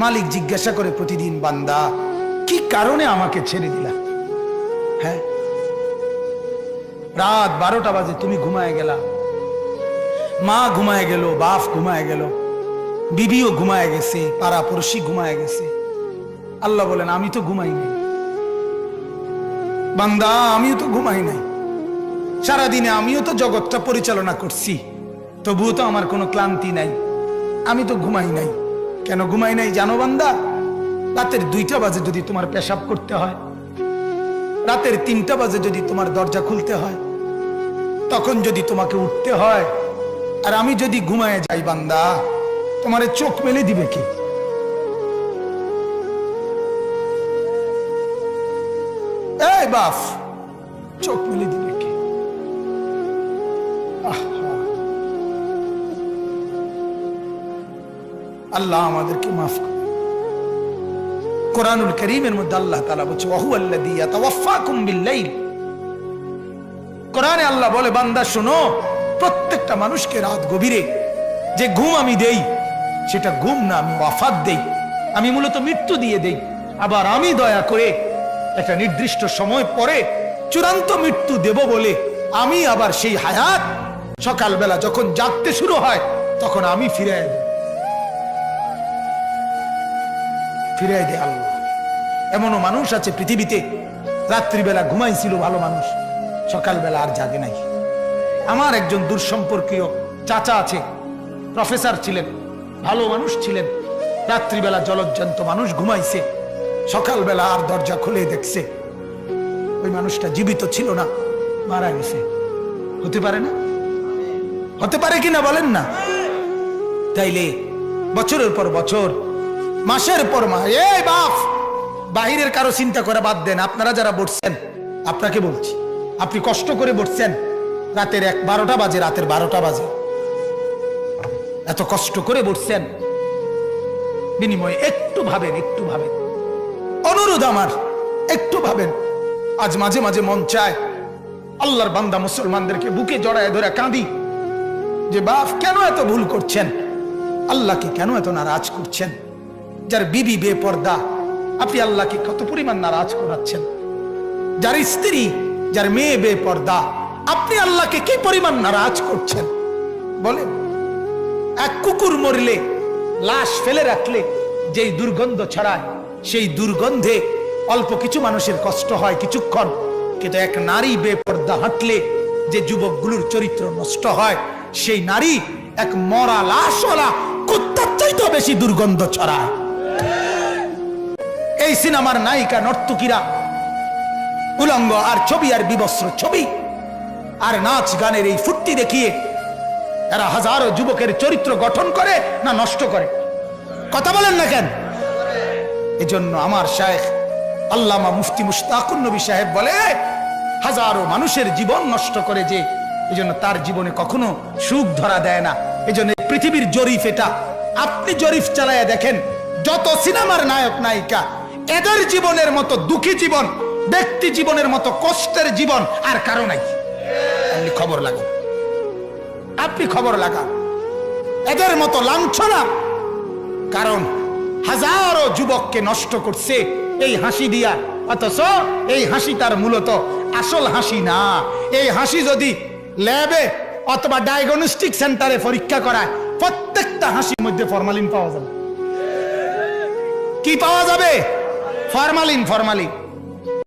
মালিক জিজ্ঞাসা করে প্রতিদিন, বান্দা কি কারণে আমাকে ছেড়ে দিলা? হ্যাঁ, রাত 12টা বাজে তুমি ঘুমায় গেলা, মা ঘুমায় গেল, বাপ ঘুমায় গেল, বিবিও ঘুমায় গেছে, পাড়া পড়শি ঘুমায় গেছে। আল্লাহ বলেন আমি তো ঘুমাই নাই বান্দা, আমিও তো ঘুমাই নাই। সারাদিনে আমিও তো জগৎটা পরিচালনা করছি, তবুও তো আমার কোনো ক্লান্তি নাই, আমি তো ঘুমাই নাই। কেন ঘুমাই নাই জানো বান্দা? রাতের 2টা বাজে যদি তোমার পেশাব করতে হয়, রাতের 3টা বাজে যদি তোমার দরজা খুলতে হয়, তখন যদি তোমাকে উঠতে হয়, আর আমি যদি ঘুমায় যাই বান্দা, তোমারে চোখ মেলে দিবে কে? এই বাপ, চোখ মেলে দিবে কে? আল্লাহ আমাদেরকে মাফ করে। কোরআনুল কারীমের মধ্যে আল্লাহ তাআলা বলছে ওয়াহুয়াল্লাযী ইয়াতাওয়াফাকুম বিল-লাইল। কোরআনে আল্লাহ বলে, বান্দা শোনো, প্রত্যেকটা মানুষকে রাত গভীরে যে ঘুম আমি দেই, সেটা ঘুম না, আমি ওয়াফাত দেই, আমি মূলত মৃত্যু দিয়ে দেই। আবার আমি দয়া করে একটা নির্দিষ্ট সময় পরে চূড়ান্ত মৃত্যু দেব বলে আমি আবার সেই হায়াত সকালবেলা যখন জাগতে শুরু হয় তখন আমি ফিরাই দেই, ফিরাই দেয় আল্লাহ। এমনও মানুষ আছে পৃথিবীতে, রাত্রিবেলা ঘুমাইছিল ভালো মানুষ, সকালবেলা আর জাগে নাই। আমার একজন দূরসম্পর্কীয় চাচা আছে, প্রফেসর ছিলেন, ভালো মানুষ ছিলেন। রাত্রিবেলা জলজ্জান্ত মানুষ ঘুমাইছে, সকালবেলা আর দরজা খুলে দেখছে ওই মানুষটা জীবিত ছিল না, মারা গেছে। হতে পারে না? হতে পারে কিনা বলেন না? তাইলে বছরের পর বছর, মাসের পর মাস, এই বাপ, বাহিরের কারো চিন্তা করে বাদ দেন। আপনারা যারা বসছেন, আপনাকে বলছি, আপনি কষ্ট করে বসছেন, রাতের 12টা বাজে, রাতের 12টা বাজে, এত কষ্ট করে বসছেন, বিনিময়ে একটু ভাবেন, একটু ভাবেন, অনুরোধ আমার, একটু ভাবেন। আজ মাঝে মাঝে মন চায় আল্লাহর বান্দা মুসলমানদেরকে বুকে জড়ায় ধরে কাঁদি যে বাপ কেন এত ভুল করছেন, আল্লাহকে কেন এত নারাজ করছেন? যার বিবি বেপর্দা, আপনি আল্লাহকে কত পরিমাণ নারাজ করাচ্ছেন। যার স্ত্রী, যার মেয়ে বেপর্দা, আপনি আল্লাহকে কি পরিমাণ নারাজ করছেন বলেন? এক কুকুর মরলে, লাশ ফেলে রাখলে যেই দুর্গন্ধ ছড়ায়, সেই দুর্গন্ধে অল্প কিছু মানুষের কষ্ট হয় কিছুক্ষণ, কিন্তু এক নারী বেপর্দা হাঁটলে যে যুবকগুলোর চরিত্র নষ্ট হয়, সেই নারী এক মরা লাশওয়ালা কুত্তার চাইতেও বেশি দুর্গন্ধ ছড়ায়। এই সিনেমার নায়িকা নর্তকীরা উলঙ্গ আর ছবি আর বিবস্ত্র ছবি আর নাচ গানের এই ফুর্তি দেখিয়ে এরা হাজারো যুবকের চরিত্র গঠন করে না নষ্ট করে? কথা বলেন না কেন? এজন্য আমার শায়েখ আল্লামা মুফতি মুশতাকুন নবী সাহেব বলে, হাজারো মানুষের জীবন নষ্ট করে যে, এজন্য তার জীবনে কখনো সুখ ধরা দেয় না। এজন্য পৃথিবীর জরিফ এটা, আপনি জরিফ চালায়া দেখেন, যত সিনেমার নায়ক নায়িকা, এদের জীবনের মতো দুঃখী জীবন, ব্যক্তি জীবনের মতো কষ্টের জীবন আর কারো নাই। আপনি খবর লাগান, আপনি খবর লাগান, এদের মতো লাঞ্ছনা। কারণ হাজারো যুবককে নষ্ট করছে এই হাসি দিয়া, অথচ এই হাসি তার মূলত আসল হাসি না। এই হাসি যদি ল্যাবে অথবা ডায়াগনস্টিক সেন্টারে পরীক্ষা করায়, প্রত্যেকটা হাসির মধ্যে ফরমালিন পাওয়া যাবে। কি পাওয়া যাবে? Formalin, formalin.